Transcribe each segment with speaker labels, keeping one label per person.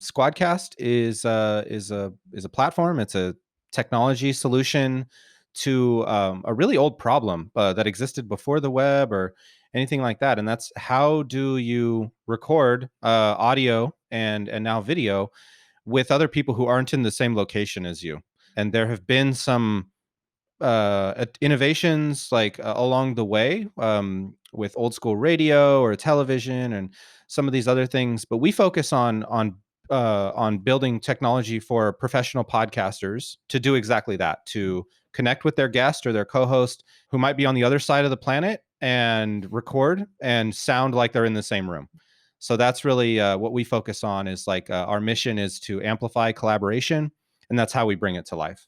Speaker 1: Squadcast is a platform. It's a technology solution to a really old problem that existed before the web or anything like that. And that's, how do you record audio and now video with other people who aren't in the same location as you? And there have been some innovations like along the way, with old school radio or television and some of these other things, but we focus on building technology for professional podcasters to do exactly that, to connect with their guest or their co-host who might be on the other side of the planet and record and sound like they're in the same room. So that's really what we focus on, is like our mission is to amplify collaboration, and that's how we bring it to life.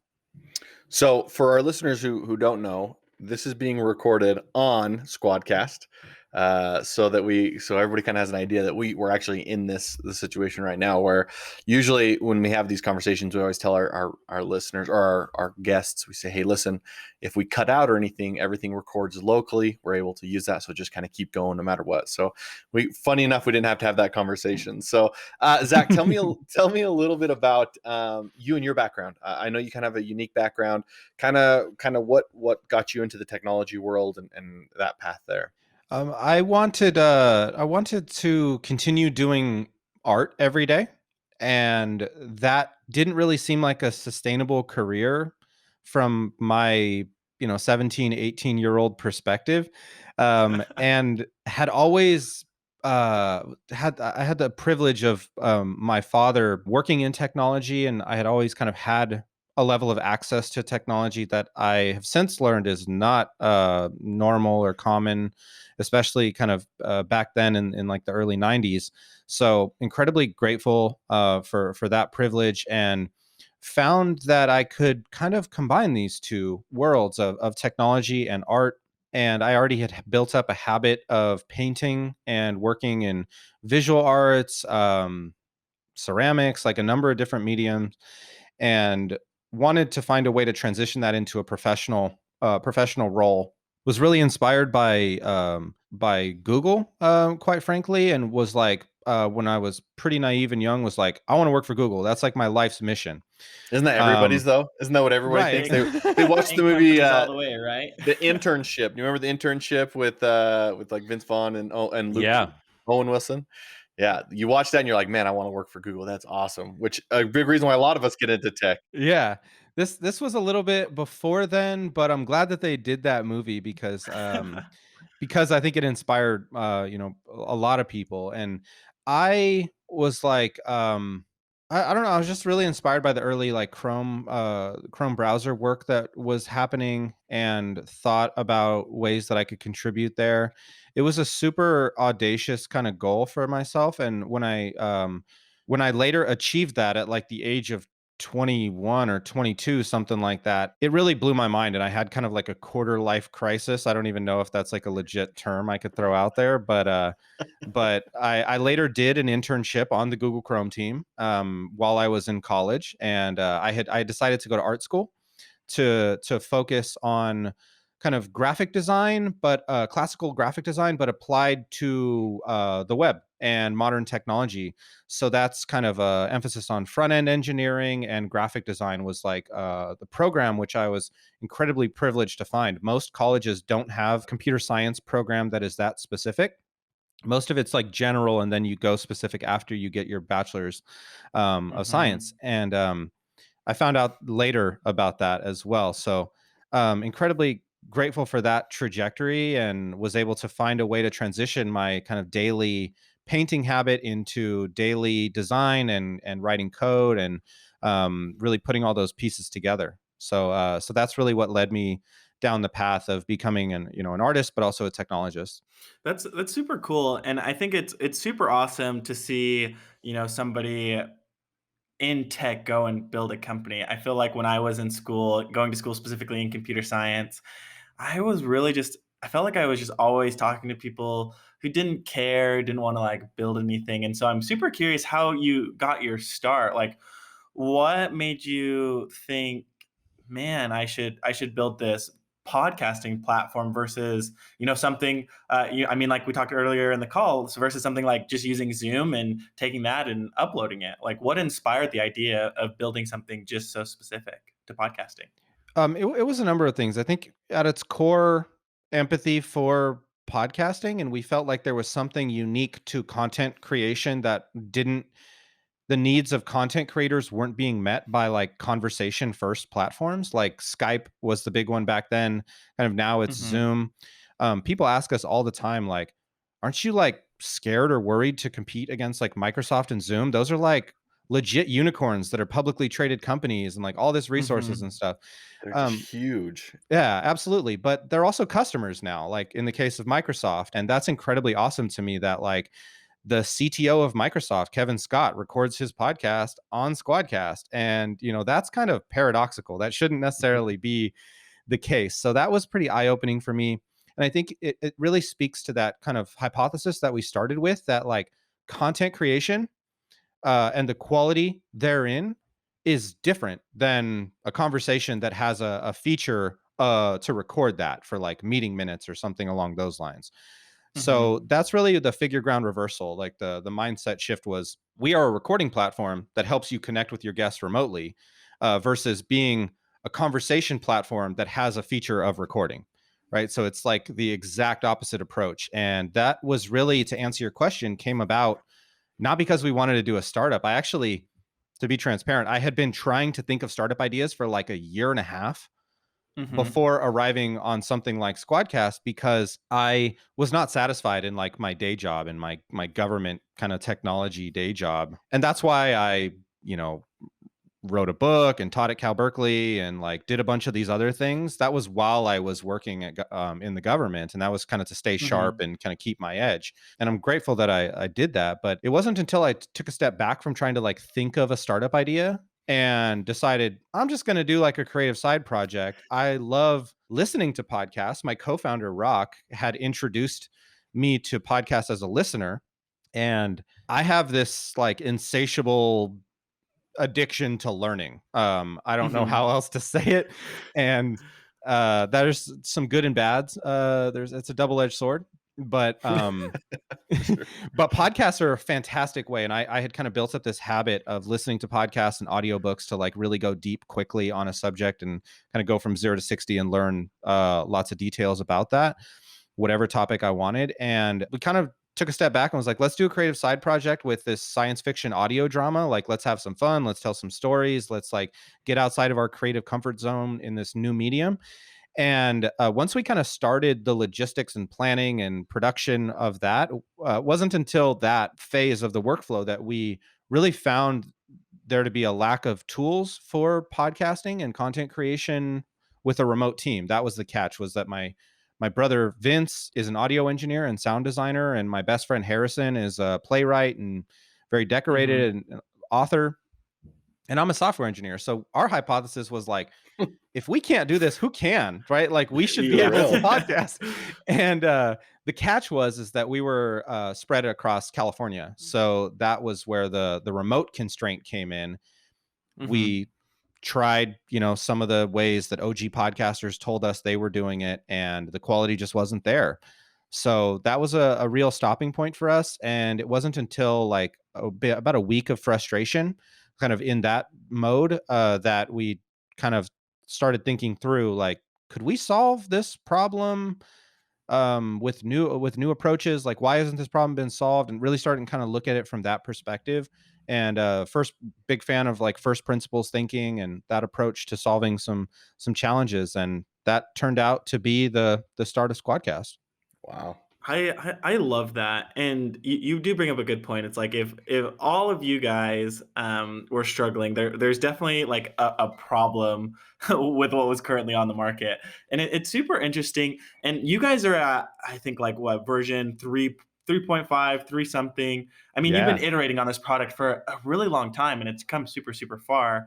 Speaker 2: So for our listeners who don't know, this is being recorded on Squadcast, so everybody kind of has an idea that we're actually in this situation right now. Where usually when we have these conversations, we always tell our listeners or our guests, we say, hey, listen, if we cut out or anything, everything records locally. We're able to use that, so just kind of keep going no matter what. So funny enough, we didn't have to have that conversation. So Zach, tell me a little bit about you and your background. I know you kind of have a unique background. Kind of what got you into the technology world and that path there.
Speaker 1: I wanted to continue doing art every day, and that didn't really seem like a sustainable career from my 17, 18-year-old perspective. And had always I had the privilege of my father working in technology, and I had always kind of had a level of access to technology that I have since learned is not normal or common, especially kind of back then in like the early 90s. So incredibly grateful for that privilege, and found that I could kind of combine these two worlds of technology and art. And I already had built up a habit of painting and working in visual arts, ceramics, like a number of different mediums, and wanted to find a way to transition that into a professional role. Was really inspired by Google, quite frankly, and was like, when I was pretty naive and young, was like, I want to work for Google. That's like my life's mission.
Speaker 2: Isn't that everybody's though? Isn't that what everybody
Speaker 1: Right.
Speaker 2: thinks? They watched the movie
Speaker 3: all the way, right?
Speaker 2: The Internship. Do you remember The Internship with like Vince Vaughn and Luke
Speaker 1: Yeah.
Speaker 2: Owen Wilson? Yeah, you watch that and you're like, man, I want to work for Google. That's awesome. Which a big reason why a lot of us get into tech.
Speaker 1: Yeah. This was a little bit before then, but I'm glad that they did that movie because I think it inspired a lot of people. And I was like, I don't know, I was just really inspired by the early like Chrome browser work that was happening, and thought about ways that I could contribute there. It was a super audacious kind of goal for myself, and when I later achieved that at like the age of 21 or 22, something like that, it really blew my mind. And I had kind of like a quarter life crisis. I don't even know if that's like a legit term I could throw out there, but I later did an internship on the Google Chrome team while I was in college, and I decided to go to art school to focus on kind of graphic design, but classical graphic design, but applied to the web and modern technology. So that's kind of a emphasis on front end engineering, and graphic design was like the program, which I was incredibly privileged to find. Most colleges don't have computer science program that is that specific. Most of it's like general, and then you go specific after you get your bachelor's of science. And I found out later about that as well. So incredibly grateful for that trajectory, and was able to find a way to transition my kind of daily painting habit into daily design and writing code, and really putting all those pieces together. So that's really what led me down the path of becoming an artist, but also a technologist.
Speaker 3: That's super cool, and I think it's super awesome to see somebody in tech go and build a company. I feel like when I was in school, going to school specifically in computer science, I felt like I was just always talking to people who didn't care, didn't want to like build anything. And so I'm super curious how you got your start. Like, what made you think, man, I should build this? podcasting platform versus, something, I mean, like we talked earlier in the call, versus something like just using Zoom and taking that and uploading it? Like, what inspired the idea of building something just so specific to podcasting?
Speaker 1: It was a number of things. I think at its core, empathy for podcasting, and we felt like there was something unique to content creation that didn't the needs of content creators weren't being met by like conversation first platforms. Like Skype was the big one back then. Kind of now it's
Speaker 3: Hmm.
Speaker 1: Zoom. People ask us all the time, like, aren't you like scared or worried to compete against like Microsoft and Zoom? Those are like legit unicorns that are publicly traded companies and like all this resources and
Speaker 3: Hmm.
Speaker 1: stuff.
Speaker 2: They're just
Speaker 1: Um,
Speaker 2: huge.
Speaker 1: yeah, absolutely. But they're also customers now, like in the case of Microsoft. And that's incredibly awesome to me that like the CTO of Microsoft, Kevin Scott, records his podcast on Squadcast. And, that's kind of paradoxical. That shouldn't necessarily be the case. So that was pretty eye opening for me. And I think it really speaks to that kind of hypothesis that we started with, that like content creation and the quality therein is different than a conversation that has a feature to record that for like meeting minutes or something along those lines.
Speaker 3: Hmm.
Speaker 1: So that's really the figure ground reversal. Like the mindset shift was, we are a recording platform that helps you connect with your guests remotely, versus being a conversation platform that has a feature of recording. Right. So it's like the exact opposite approach. And that was really, to answer your question, came about not because we wanted to do a startup. I actually, to be transparent, I had been trying to think of startup ideas for like a year and a half
Speaker 3: Hmm.
Speaker 1: before arriving on something like Squadcast, because I was not satisfied in like my day job and my government kind of technology day job. And that's why I, you know, wrote a book and taught at Cal Berkeley and like did a bunch of these other things. That was while I was working in the government, and that was kind of to stay sharp
Speaker 3: Hmm.
Speaker 1: and kind of keep my edge. And I'm grateful that I did that. But it wasn't until I took a step back from trying to like think of a startup idea and decided I'm just going to do like a creative side project. I love listening to podcasts. My co-founder Rock had introduced me to podcasts as a listener, and I have this like insatiable addiction to learning. I don't know
Speaker 3: Hmm.
Speaker 1: how else to say it. And there's some good and bads. It's a double-edged sword. But
Speaker 2: For sure.
Speaker 1: but podcasts are a fantastic way. And I had kind of built up this habit of listening to podcasts and audiobooks to like really go deep quickly on a subject and kind of go from 0 to 60 and learn lots of details about that, whatever topic I wanted. And we kind of took a step back and was like, let's do a creative side project with this science fiction audio drama. Like, let's have some fun. Let's tell some stories. Let's like get outside of our creative comfort zone in this new medium. And once we kind of started the logistics and planning and production of that, it wasn't until that phase of the workflow that we really found there to be a lack of tools for podcasting and content creation with a remote team. That was the catch, was that my brother Vince is an audio engineer and sound designer, and my best friend Harrison is a playwright and very decorated
Speaker 3: Hmm.
Speaker 1: and author, and I'm a software engineer. So our hypothesis was like, if we can't do this, who can, right? Like we should be
Speaker 2: For
Speaker 1: able to
Speaker 2: real.
Speaker 1: podcast. And the catch is that we were spread across California. So that was where the remote constraint came in.
Speaker 3: Hmm.
Speaker 1: We tried, some of the ways that OG podcasters told us they were doing it, and the quality just wasn't there. So that was a real stopping point for us. And it wasn't until like about a week of frustration, kind of in that mode, that we kind of started thinking through like, could we solve this problem with new approaches? Like, why hasn't this problem been solved? And really starting to kind of look at it from that perspective. And first, big fan of like first principles thinking and that approach to solving some challenges. And that turned out to be the start of Squadcast.
Speaker 2: Wow.
Speaker 3: I love that, and you do bring up a good point. It's like if all of you guys were struggling, there's definitely like a problem with what was currently on the market, and it's super interesting. And you guys are at, I think, like what, version 3.5, 3 something. I mean, you've been
Speaker 1: Yeah.
Speaker 3: iterating on this product for a really long time, and it's come super super far.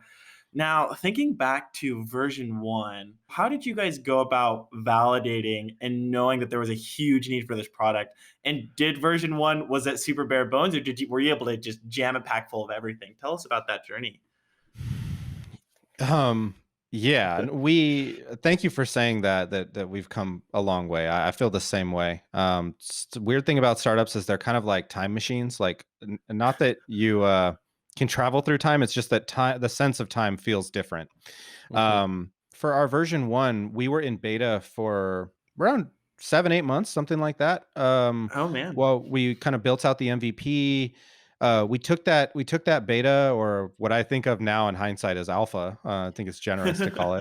Speaker 3: Now, thinking back to version one, how did you guys go about validating and knowing that there was a huge need for this product? And did version one, was that super bare bones, or were you able to just jam it packed full of everything? Tell us about that journey.
Speaker 1: Um, Yeah, and we thank you for saying that we've come a long way. I feel the same way. The weird thing about startups is they're kind of like time machines. Like, not that you can travel through time. It's just that time, the sense of time feels different.
Speaker 2: Mhm.
Speaker 1: For our version one, we were in beta for around 7, 8 months, something like that.
Speaker 3: Oh man.
Speaker 1: Well, we kind of built out the MVP. We took that beta, or what I think of now in hindsight as alpha. I think it's generous to call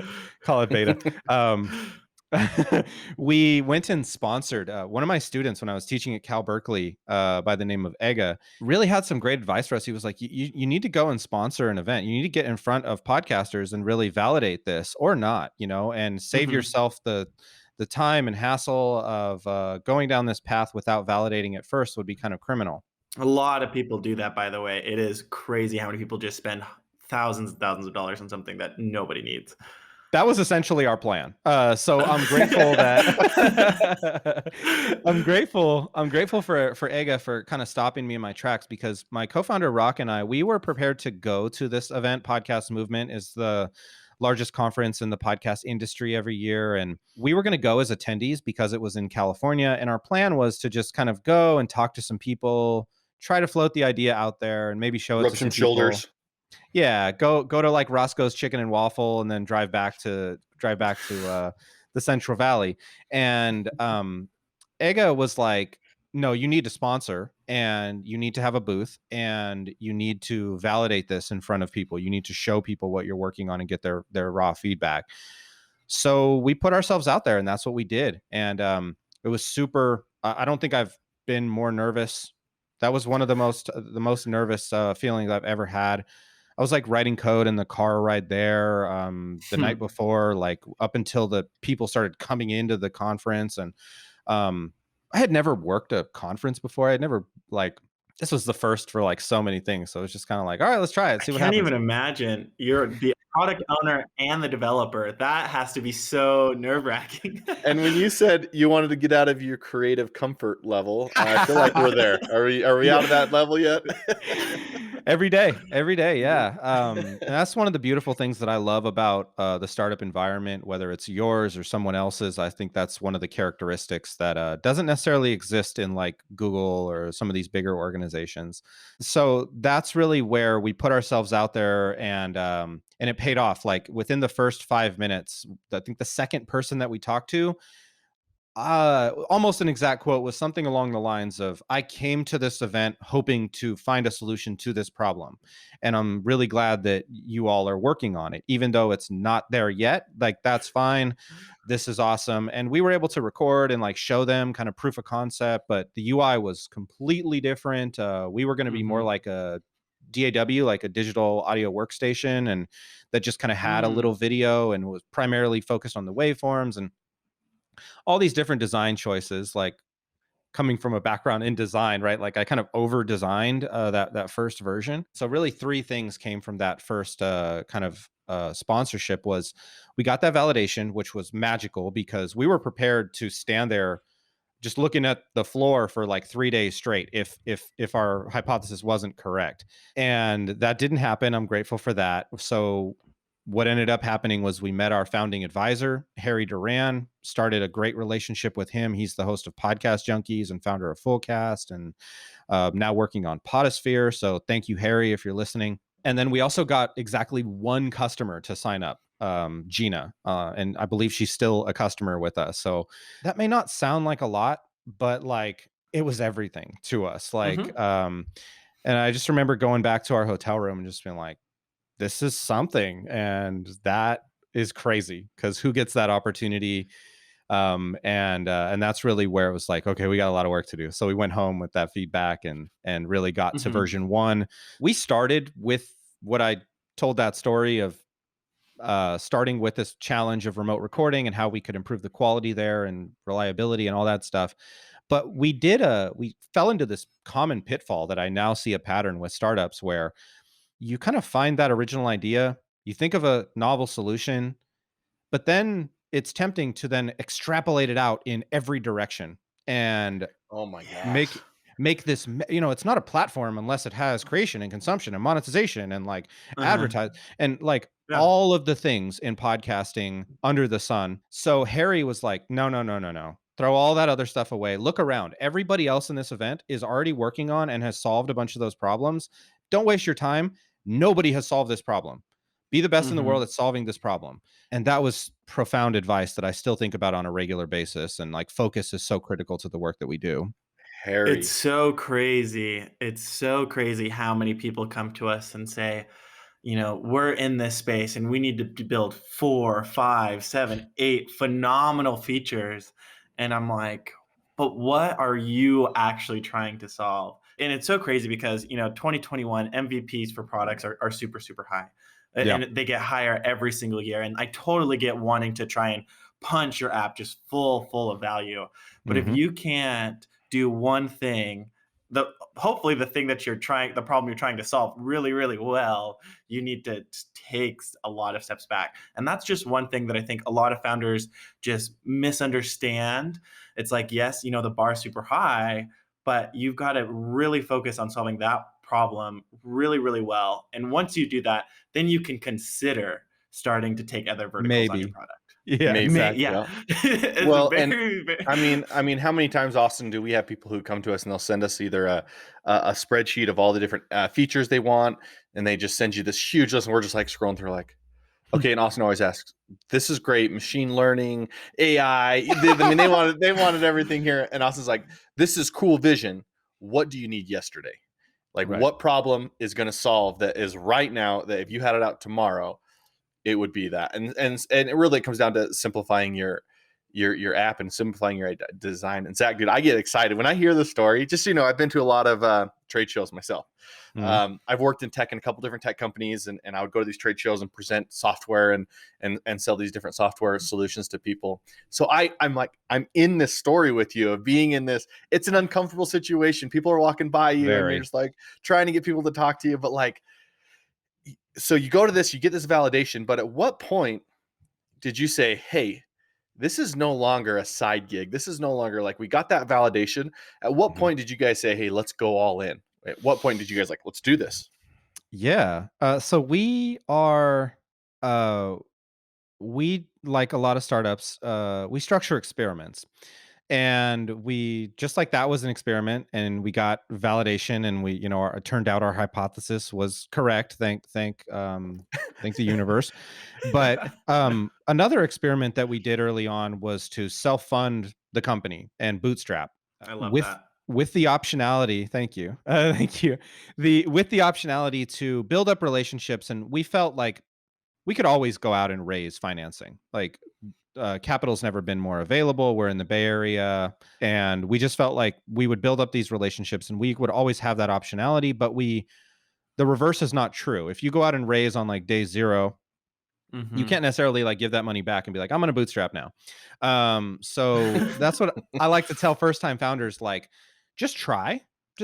Speaker 1: it beta. Um, we went and sponsored one of my students when I was teaching at Cal Berkeley, by the name of Ega. Really had some great advice for us. He was like, you need to go and sponsor an event. You need to get in front of podcasters and really validate this, or not, and save
Speaker 3: Mhm.
Speaker 1: yourself the time and hassle of going down this path without validating it first would be kind of criminal.
Speaker 3: A lot of people do that, by the way. It is crazy how many people just spend thousands and thousands of dollars on something that nobody needs.
Speaker 1: That was essentially our plan. So I'm grateful that I'm grateful for Ega for kind of stopping me in my tracks, because my co-founder Rock and I, we were prepared to go to this event. Podcast Movement is the largest conference in the podcast industry every year, and we were going to go as attendees because it was in California, and our plan was to just kind of go and talk to some people, try to float the idea out there, and maybe show it
Speaker 2: Rub
Speaker 1: to
Speaker 2: some
Speaker 1: some people.
Speaker 2: shoulders.
Speaker 1: Yeah, go to like Roscoe's Chicken and Waffle, and then drive back to the Central Valley. And Ega was like, "No, you need to sponsor, and you need to have a booth, and you need to validate this in front of people. You need to show people what you're working on and get their raw feedback." So we put ourselves out there, and that's what we did. And it was super. I don't think I've been more nervous. That was one of the most nervous feelings I've ever had. I was like writing code in the car ride there, the night
Speaker 3: Hmm.
Speaker 1: before, like up until the people started coming into the conference. And um, I had never worked a conference before. I had never, like, this was the first for like so many things. So it was just kind of like, all right, let's try it,
Speaker 3: I
Speaker 1: see what
Speaker 3: can't
Speaker 1: happens.
Speaker 3: even imagine. You're the product owner and the developer. That has to be so nerve-wracking.
Speaker 2: And when you said you wanted to get out of your creative comfort level, I feel like we're there. Are we
Speaker 3: Yeah.
Speaker 2: out of that level yet?
Speaker 1: Every day, yeah. And that's one of the beautiful things that I love about the startup environment, whether it's yours or someone else's. I think that's one of the characteristics that doesn't necessarily exist in like Google or some of these bigger organizations. So that's really where we put ourselves out there, and it paid off. Like within the first 5 minutes, I think the second person that we talked to, almost an exact quote was something along the lines of, "I came to this event hoping to find a solution to this problem, and I'm really glad that you all are working on it, even though it's not there yet. Like, that's fine. This is awesome." And we were able to record and like show them kind of proof of concept, but the UI was completely different. We were going to be more
Speaker 3: Mhm.
Speaker 1: like a DAW, like a digital audio workstation, and that just kind of had a little
Speaker 3: Mm.
Speaker 1: video and was primarily focused on the waveforms and all these different design choices. Like, coming from a background in design, right? Like, I kind of over designed that first version. So really, three things came from that first kind of sponsorship. Was we got that validation, which was magical because we were prepared to stand there just looking at the floor for like 3 days straight if our hypothesis wasn't correct. And that didn't happen. I'm grateful for that. So what ended up happening was we met our founding advisor, Harry Duran, started a great relationship with him. He's the host of Podcast Junkies and founder of Fullcast, and now working on Potosphere. So thank you, Harry, if you're listening. And then we also got exactly one customer to sign up, Gina, and I believe she's still a customer with us. So that may not sound like a lot, but like it was everything to us. Like,
Speaker 3: Mhm.
Speaker 1: and I just remember going back to our hotel room and just being like, this is something. And that is crazy, because who gets that opportunity? And that's really where it was like, okay, we got a lot of work to do. So we went home with that feedback, and really got to
Speaker 3: Mhm.
Speaker 1: version one. We started with what I told that story of, starting with this challenge of remote recording and how we could improve the quality there and reliability and all that stuff. But we fell into this common pitfall that I now see a pattern with startups, where you kind of find that original idea, you think of a novel solution, but then it's tempting to then extrapolate it out in every direction and
Speaker 2: Oh my gosh.
Speaker 1: make this, it's not a platform unless it has creation and consumption and monetization and like
Speaker 3: Uh-huh.
Speaker 1: advertise, and like
Speaker 3: Yeah.
Speaker 1: all of the things in podcasting under the sun. So Harry was like, no, no, no, no, no. Throw all that other stuff away. Look around. Everybody else in this event is already working on and has solved a bunch of those problems. Don't waste your time. Nobody has solved this problem. Be the best in the world
Speaker 3: Mhm.
Speaker 1: at solving this problem. And that was profound advice that I still think about on a regular basis. And like focus is so critical to the work that we do.
Speaker 3: It's
Speaker 2: Harry.
Speaker 3: so crazy. It's so crazy how many people come to us and say, we're in this space and we need to build 4, 5, 7, 8 phenomenal features. And I'm like, but what are you actually trying to solve? And it's so crazy because, 2021 MVPs for products are super, super high.
Speaker 1: Yeah.
Speaker 3: And they get higher every single year. And I totally get wanting to try and punch your app just full of value. But if
Speaker 1: Mm-hmm.
Speaker 3: you can't do one thing, hopefully the thing that the problem you're trying to solve really, really well, you need to take a lot of steps back. And that's just one thing that I think a lot of founders just misunderstand. It's like, yes, the bar is super high, but you've got to really focus on solving that problem really, really well. And once you do that, then you can consider starting to take other verticals on your
Speaker 1: Maybe.
Speaker 3: product.
Speaker 1: Yeah,
Speaker 2: Maybe.
Speaker 1: exactly.
Speaker 3: Yeah.
Speaker 2: Yeah.
Speaker 3: It's
Speaker 2: Well, and
Speaker 3: very, very
Speaker 2: I mean, how many times, Austin, do we have people who come to us and they'll send us either a spreadsheet of all the different features they want, and they just send you this huge list, and we're just like scrolling through, like, okay. And Austin always asks, "This is great, machine learning, AI." I mean, they wanted everything here, and Austin's like, "This is cool vision. What do you need yesterday? Like,
Speaker 1: Right.
Speaker 2: what problem is going to solve that is right now, that if you had it out tomorrow, it would be that." And it really comes down to simplifying your app and simplifying your design. And Zach, dude, I get excited when I hear the story. Just so you know, I've been to a lot of trade shows myself.
Speaker 1: Mhm.
Speaker 2: I've worked in tech in a couple different tech companies, and I would go to these trade shows and present software and sell these different software solutions to people. So I'm in this story with you of being in this. It's an uncomfortable situation. People are walking by you, and you're
Speaker 1: Very.
Speaker 2: just like trying to get people to talk to you, but like, so you go to this, you get this validation, but at what point did you say, hey, this is no longer a side gig? This is no longer, like, we got that validation. At what
Speaker 1: Mhm.
Speaker 2: point did you guys say, hey, let's go all in? At what point did you guys like, let's do this?
Speaker 1: Yeah. So we are uh we like a lot of startups, we structure experiments. And we just like that was an experiment and we got validation and we, it turned out our hypothesis was correct. Thank the universe. But another experiment that we did early on was to self-fund the company and bootstrap
Speaker 3: I love
Speaker 1: with
Speaker 3: that.
Speaker 1: with the optionality. Thank you. Thank you. The with the optionality to build up relationships, and we felt like we could always go out and raise financing. Like capital's never been more available. We're in the Bay Area, and we just felt like we would build up these relationships, and we would always have that optionality. But the reverse is not true. If you go out and raise on like day zero, you
Speaker 3: Mhm.
Speaker 1: can't necessarily like give that money back and be like, I'm going to bootstrap now. So that's what I like to tell first time founders, like, just try.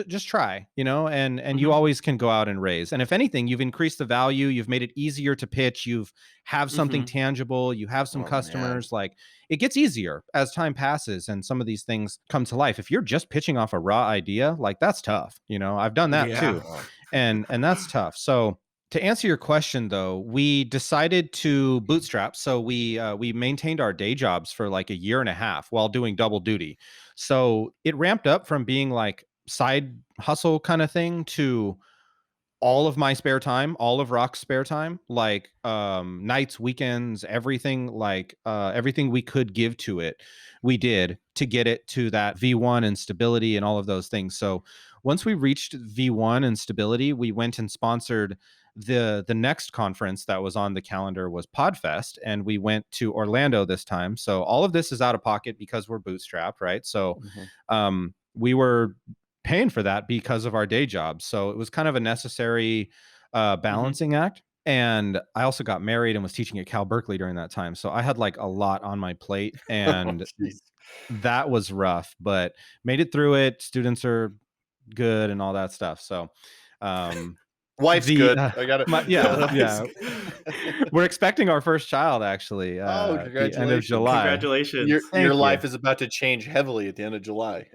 Speaker 1: Just try, and you
Speaker 3: Mhm.
Speaker 1: always can go out and raise. And if anything, you've increased the value, you've made it easier to pitch, you've have something
Speaker 3: Mhm.
Speaker 1: tangible, you have some
Speaker 2: Oh, man.
Speaker 1: customers. Like, it gets easier as time passes and some of these things come to life. If you're just pitching off a raw idea, like, that's tough. I've done that
Speaker 3: Yeah.
Speaker 1: too. And that's tough. So to answer your question, though, we decided to bootstrap. So we maintained our day jobs for like a year and a half while doing double duty. So it ramped up from being like side hustle kind of thing to all of my spare time, all of Rock's spare time, like nights, weekends, everything, like everything we could give to it, we did to get it to that V1 and stability and all of those things. So once we reached V1 and stability, we went and sponsored the next conference that was on the calendar was Podfest, and we went to Orlando this time. So all of this is out of pocket because we're bootstrapped, right? So
Speaker 2: Mhm.
Speaker 1: we were paying for that because of our day jobs. So it was kind of a necessary
Speaker 3: Mhm.
Speaker 1: balancing act. And I also got married and was teaching at Cal Berkeley during that time. So I had like a lot on my plate,
Speaker 2: Oh,
Speaker 1: and
Speaker 2: jeez.
Speaker 1: that was rough, but made it through it. Students are good and all that stuff. So um
Speaker 2: Wife's
Speaker 1: the
Speaker 2: good. I got
Speaker 1: yeah,
Speaker 2: it.
Speaker 1: yeah. We're expecting our first child actually
Speaker 2: Oh,
Speaker 1: the end of
Speaker 2: congratulations.
Speaker 1: July.
Speaker 3: Congratulations.
Speaker 2: Your
Speaker 1: Thank you.
Speaker 2: life is about to change heavily at the end of July.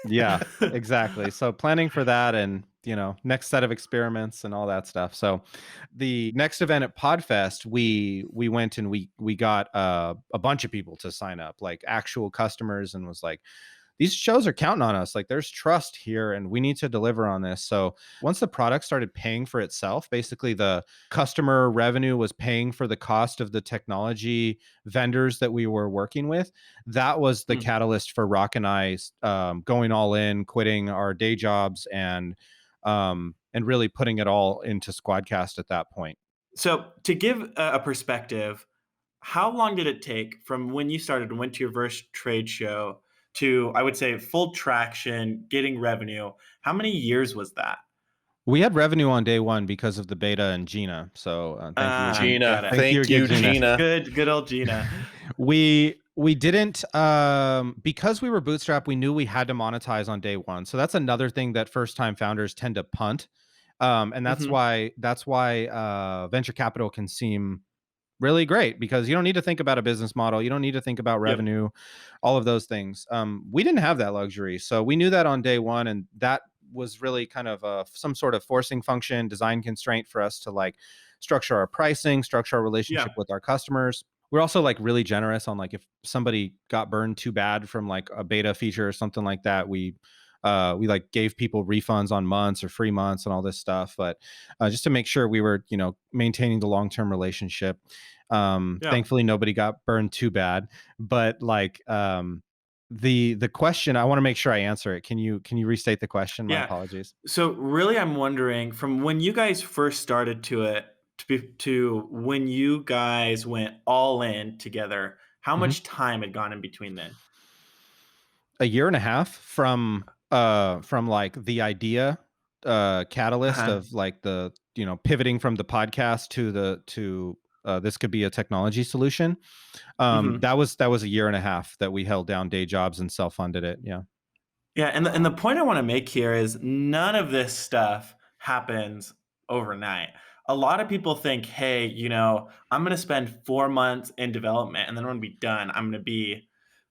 Speaker 1: Yeah, exactly. So planning for that, and next set of experiments and all that stuff. So the next event at Podfest, we went and we got a bunch of people to sign up, like actual customers, and was like, these shows are counting on us. Like there's trust here and we need to deliver on this. So once the product started paying for itself, basically the customer revenue was paying for the cost of the technology vendors that we were working with. That was the
Speaker 3: Hmm.
Speaker 1: catalyst for Rock and I going all in, quitting our day jobs, and really putting it all into Squadcast at that point.
Speaker 3: So to give a perspective, how long did it take from when you started and went to your first trade show to, I would say, full traction, getting revenue? How many years was that?
Speaker 1: We had revenue on day one because of the beta and Gina. So thank you
Speaker 3: Ah,
Speaker 1: again.
Speaker 3: got
Speaker 2: Gina,
Speaker 3: it.
Speaker 1: Thank you
Speaker 2: thank
Speaker 1: again,
Speaker 2: you,
Speaker 1: Gina.
Speaker 2: Gina.
Speaker 3: Good old Gina.
Speaker 1: We didn't because we were bootstrapped, we knew we had to monetize on day one. So that's another thing that first time founders tend to punt. And that's
Speaker 3: Hmm.
Speaker 1: why venture capital can seem really great, because you don't need to think about a business model, you don't need to think about
Speaker 3: Yep.
Speaker 1: revenue, all of those things. We didn't have that luxury, so we knew that on day one, and that was really kind of some sort of forcing function, design constraint for us to like structure our pricing, structure our
Speaker 3: Yeah.
Speaker 1: relationship with our customers. We're also like really generous on like if somebody got burned too bad from like a beta feature or something like that, we like gave people refunds on months or free months and all this stuff, but just to make sure we were maintaining the long-term relationship.
Speaker 3: Yeah.
Speaker 1: Thankfully nobody got burned too bad, but like the question, I want to make sure I answer it. Can you restate the question? My
Speaker 3: Yeah.
Speaker 1: apologies.
Speaker 3: So really, I'm wondering from when you guys first started to when you guys went all in together, how
Speaker 1: Mhm.
Speaker 3: much time had gone in between then?
Speaker 1: A year and a half from like the idea catalyst
Speaker 3: Uh-huh.
Speaker 1: of like the pivoting from the podcast to this could be a technology solution.
Speaker 3: Hmm.
Speaker 1: That was a year and a half that we held down day jobs and self-funded it. Yeah.
Speaker 3: Yeah, and the point I want to make here is none of this stuff happens overnight. A lot of people think, hey, I'm going to spend 4 months in development and then when we done, I'm going to be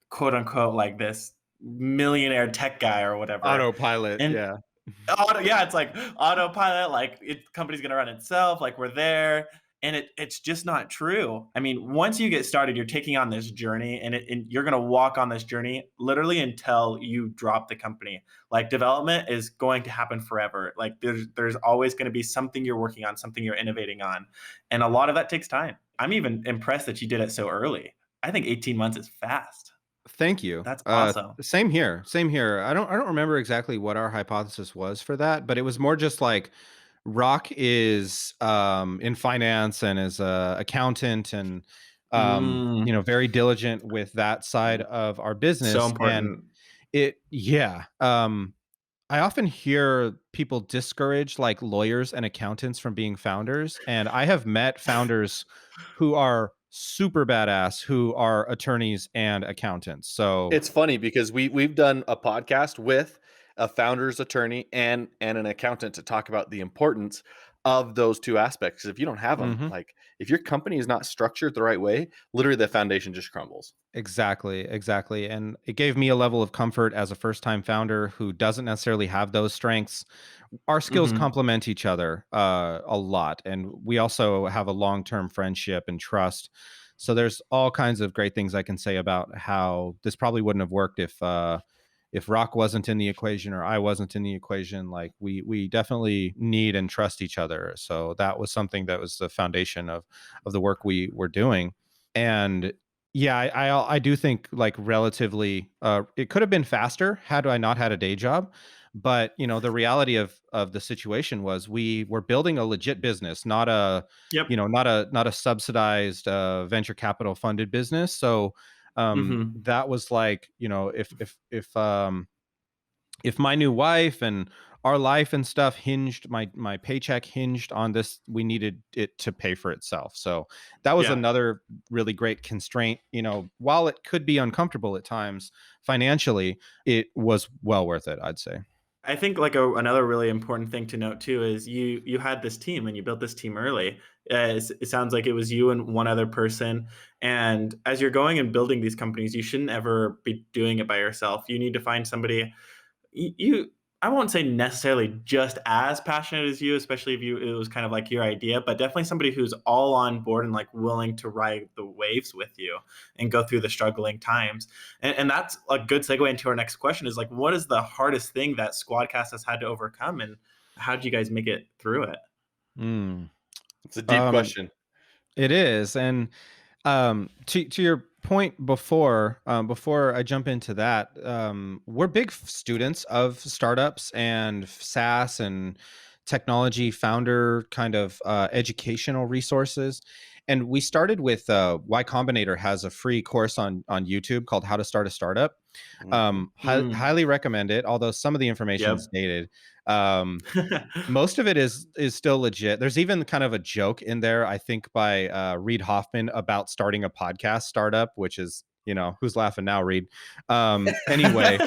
Speaker 3: quote unquote like this millionaire tech guy or whatever.
Speaker 1: Autopilot,
Speaker 3: And
Speaker 1: yeah.
Speaker 3: yeah, it's like autopilot, like company's gonna run itself, like we're there. And it's just not true. I mean, once you get started, you're taking on this journey and you're gonna walk on this journey literally until you drop the company. Like development is going to happen forever. Like there's always gonna be something you're working on, something you're innovating on. And a lot of that takes time. I'm even impressed that you did it so early. I think 18 months is fast.
Speaker 1: Thank you.
Speaker 3: That's awesome.
Speaker 1: Same here. Same here. I don't remember exactly what our hypothesis was for that, but it was more just like Rock is in finance and is a accountant and
Speaker 3: Mm,
Speaker 1: very diligent with that side of our
Speaker 3: so
Speaker 1: business. And
Speaker 3: important.
Speaker 1: yeah. I often hear people discourage like lawyers and accountants from being founders. And I have met founders who are super badass, who are attorneys and accountants. So,
Speaker 2: It's funny because we've done a podcast with a founder's attorney and an accountant to talk about the importance of those two aspects. If you don't have them,
Speaker 1: mhm.
Speaker 2: like if your company is not structured the right way, literally the foundation just crumbles.
Speaker 1: Exactly, exactly. And it gave me a level of comfort as a first time founder who doesn't necessarily have those strengths. Our skills
Speaker 3: Mhm.
Speaker 1: complement each other a lot. And we also have a long term friendship and trust. So there's all kinds of great things I can say about how this probably wouldn't have worked if Rock wasn't in the equation or I wasn't in the equation. Like we definitely need and trust each other. So that was something that was the foundation of the work we were doing. And yeah, I do think like relatively it could have been faster had I not had a day job. But the reality of the situation was we were building a legit business, not a
Speaker 3: Yep.
Speaker 1: not a subsidized venture capital funded business. So
Speaker 3: Mhm.
Speaker 1: that was like, if my new wife and our life and stuff hinged, my paycheck hinged on this, we needed it to pay for itself. So that was
Speaker 3: Yeah.
Speaker 1: another really great constraint. While it could be uncomfortable at times financially, it was well worth it, I'd say.
Speaker 3: I think like another really important thing to note too is you had this team and you built this team early. It sounds like it was you and one other person. And as you're going and building these companies, you shouldn't ever be doing it by yourself. You need to find somebody. You I won't say necessarily just as passionate as you, especially if it was kind of like your idea, but definitely somebody who's all on board and like willing to ride the waves with you and go through the struggling times. And that's a good segue into our next question is like, what is the hardest thing that Squadcast has had to overcome, and how did you guys make it through it?
Speaker 1: Mm.
Speaker 2: It's a deep
Speaker 1: Um,
Speaker 2: question.
Speaker 1: it is, and to your point before, before I jump into that, we're big students of startups and SaaS and technology founder kind of educational resources. And we started with Y Combinator has a free course on YouTube called How to Start a Startup.
Speaker 2: Mhm.
Speaker 3: Mm,
Speaker 1: Highly recommend it, although some of the information is
Speaker 3: yep.
Speaker 1: dated. Um, most of it is still legit. There's even kind of a joke in there, I think, by Reid Hoffman about starting a podcast startup, which is, who's laughing now, Reid? Anyway,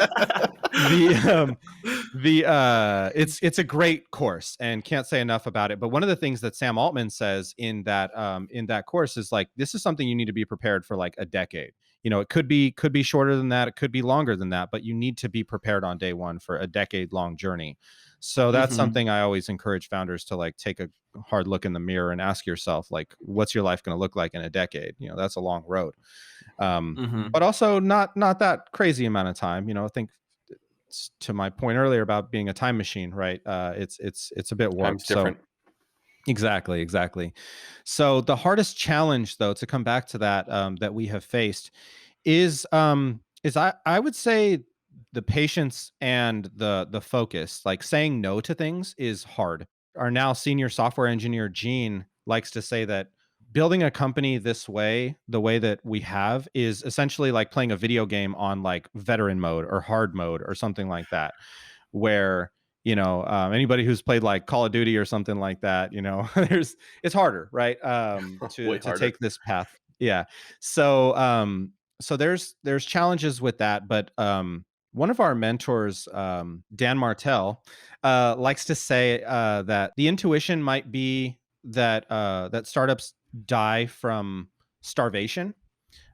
Speaker 1: the it's a great course and can't say enough about it. But one of the things that Sam Altman says in that course is like, this is something you need to be prepared for like a decade. It could be shorter than that, it could be longer than that, but you need to be prepared on day one for a decade long journey. So that's
Speaker 3: Hmm.
Speaker 1: something I always encourage founders to like take a hard look in the mirror and ask yourself, like, what's your life going to look like in a decade? That's a long road. But
Speaker 3: Hmm.
Speaker 1: also not that crazy amount of time. I think to my point earlier about being a time machine, right? It's a bit
Speaker 2: Time's
Speaker 1: warped. So
Speaker 2: different.
Speaker 1: exactly. So the hardest challenge, though, to come back to that, that we have faced is I would say the patience and the focus. Like saying no to things is hard. Our now senior software engineer Gene likes to say that building a company this way, the way that we have, is essentially like playing a video game on like veteran mode or hard mode or something like that, where anybody who's played like Call of Duty or something like that, there's it's harder, right? To
Speaker 2: Way
Speaker 1: to
Speaker 2: harder.
Speaker 1: take this path. Yeah. So there's challenges with that, but one of our mentors, Dan Martell, likes to say that the intuition might be that startups die from starvation.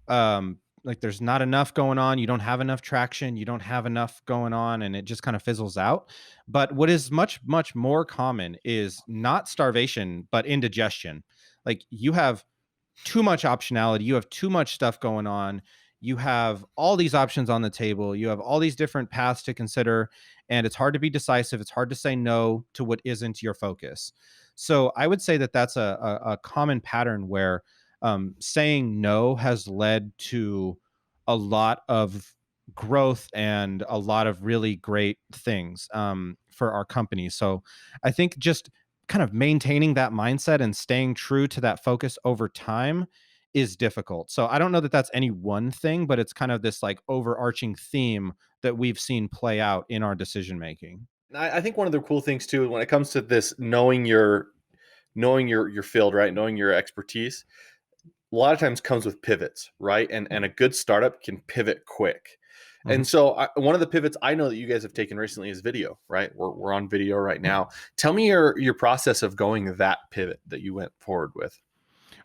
Speaker 1: Like there's not enough going on, you don't have enough traction, you don't have enough going on, and it just kind of fizzles out. But what is much more common is not starvation but indigestion. Like you have too much optionality, you have too much stuff going on, you have all these options on the table, you have all these different paths to consider, and it's hard to be decisive, it's hard to say no to what isn't your focus. So I would say that that's a common pattern where saying no has led to a lot of growth and a lot of really great things for our company. So I think just kind of maintaining that mindset and staying true to that focus over time is difficult. So I don't know that that's any one thing, but it's kind of this like overarching theme that we've seen play out in our decision making.
Speaker 2: I think one of the cool things too, when it comes to this, knowing your field, right? Knowing your expertise, a lot of times comes with pivots, right? And a good startup can pivot quick.
Speaker 1: Mhm.
Speaker 2: And so one of the pivots I know that you guys have taken recently is video, right? We're on video right now. Tell me your process of going that pivot that you went forward with.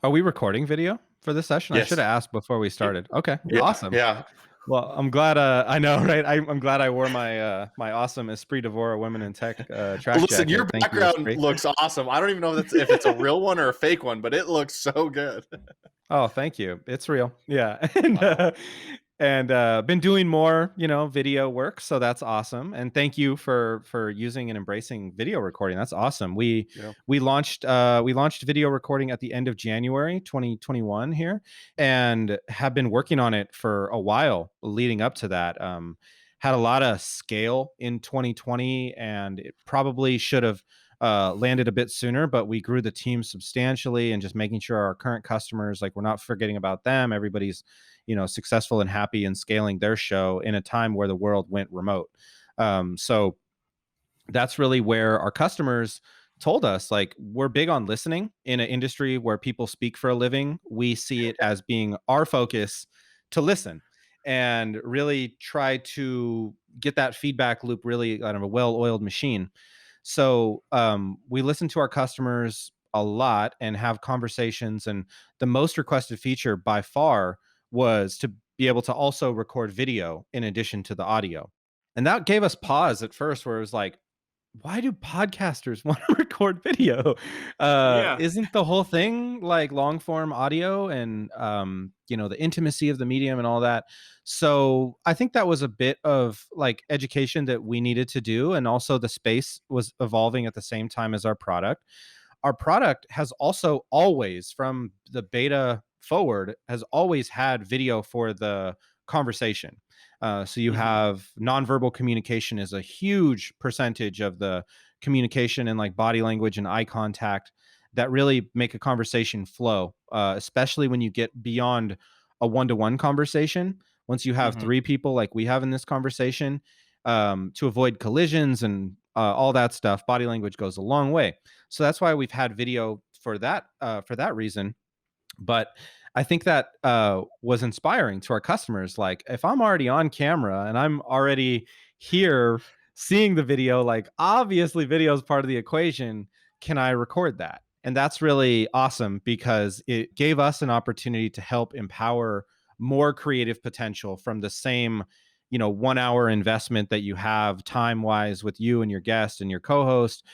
Speaker 1: Are we recording video for this session? I should have
Speaker 2: Yes.
Speaker 1: asked before we started. Okay,
Speaker 2: Yeah.
Speaker 1: awesome.
Speaker 2: Yeah.
Speaker 1: Well, I'm glad. I know, right? I'm glad I wore my awesome Esprit d'Avour Women in Tech track
Speaker 2: Listen, your
Speaker 1: jacket. Thank you,
Speaker 2: background
Speaker 1: Esprit.
Speaker 2: looks awesome. I don't even know if it's a real one or a fake one, but it looks so good.
Speaker 1: Oh, thank you. It's real. Yeah. And
Speaker 2: Wow.
Speaker 1: been doing more, video work, so that's awesome. And thank you for using and embracing video recording. That's awesome. We
Speaker 2: Yeah.
Speaker 1: we launched video recording at the end of January 2021 here, and have been working on it for a while leading up to that. Had a lot of scale in 2020, and it probably should have landed a bit sooner, but we grew the team substantially and just making sure our current customers, like we're not forgetting about them. Everybody's, successful and happy and scaling their show in a time where the world went remote. So that's really where our customers told us, like, we're big on listening in an industry where people speak for a living. We see it as being our focus to listen and really try to get that feedback loop really out of a well-oiled machine. So we listen to our customers a lot and have conversations. And the most requested feature by far was to be able to also record video in addition to the audio. And that gave us pause at first where it was like, why do podcasters want to record video?
Speaker 3: Yeah.
Speaker 1: Isn't the whole thing like long form audio and the intimacy of the medium and all that? So I think that was a bit of like education that we needed to do, and also the space was evolving at the same time as our product. Our product has also always, from the beta forward, has always had video for the conversation. So you
Speaker 3: Mhm.
Speaker 1: have nonverbal communication is a huge percentage of the communication, and like body language and eye contact that really make a conversation flow, especially when you get beyond a one-to-one conversation. Once you have
Speaker 3: Mhm.
Speaker 1: three people like we have in this conversation, to avoid collisions and all that stuff, body language goes a long way. So that's why we've had video for that reason. But I think that was inspiring to our customers. Like, if I'm already on camera and I'm already here seeing the video, like obviously video is part of the equation. Can I record that? And that's really awesome because it gave us an opportunity to help empower more creative potential from the same 1 hour investment that you have time wise with you and your guest and your co-host.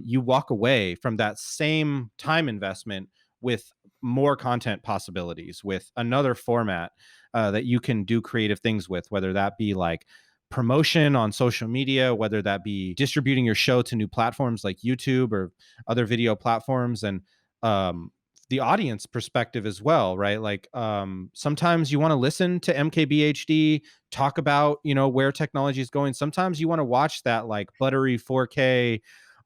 Speaker 1: You walk away from that same time investment with more content possibilities, with another format that you can do creative things with, whether that be like promotion on social media, whether that be distributing your show to new platforms like YouTube or other video platforms, and um, the audience perspective as well, right? Like sometimes you want to listen to MKBHD talk about where technology is going. Sometimes you want to watch that like buttery 4K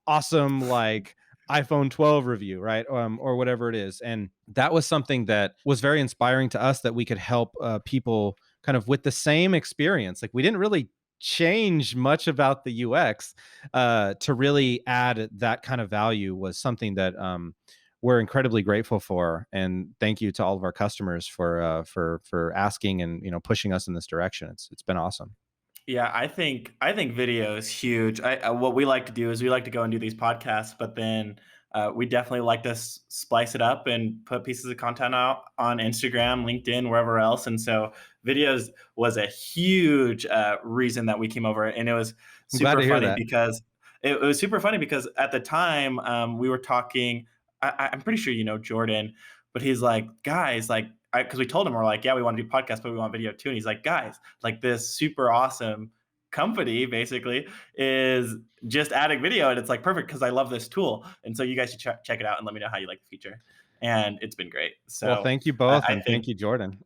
Speaker 1: awesome like iPhone 12 review, right? Or whatever it is. And that was something that was very inspiring to us, that we could help people kind of with the same experience. Like, we didn't really change much about the UX to really add that kind of value, was something that we're incredibly grateful for. And thank you to all of our customers for asking and pushing us in this direction. It's been awesome.
Speaker 3: Yeah, I think video is huge. What we like to do is we like to go and do these podcasts, but then we definitely like to splice it up and put pieces of content out on Instagram, LinkedIn, wherever else. And so videos was a huge reason that we came over, and it was
Speaker 1: I'm glad
Speaker 3: super
Speaker 1: to hear
Speaker 3: funny
Speaker 1: that.
Speaker 3: because it was super funny because at the time we were talking. I'm pretty sure you know Jordan, but he's like, guys, like, because we told him we're like, yeah, we want to do podcasts, but we want video too. And he's like, guys, like this super awesome company basically is just adding video, and it's like perfect because I love this tool, and so you guys should check it out and let me know how you like the feature. And it's been great.
Speaker 1: Well,
Speaker 3: So
Speaker 1: thank you both,
Speaker 3: I
Speaker 1: and
Speaker 3: think
Speaker 1: thank you, Jordan.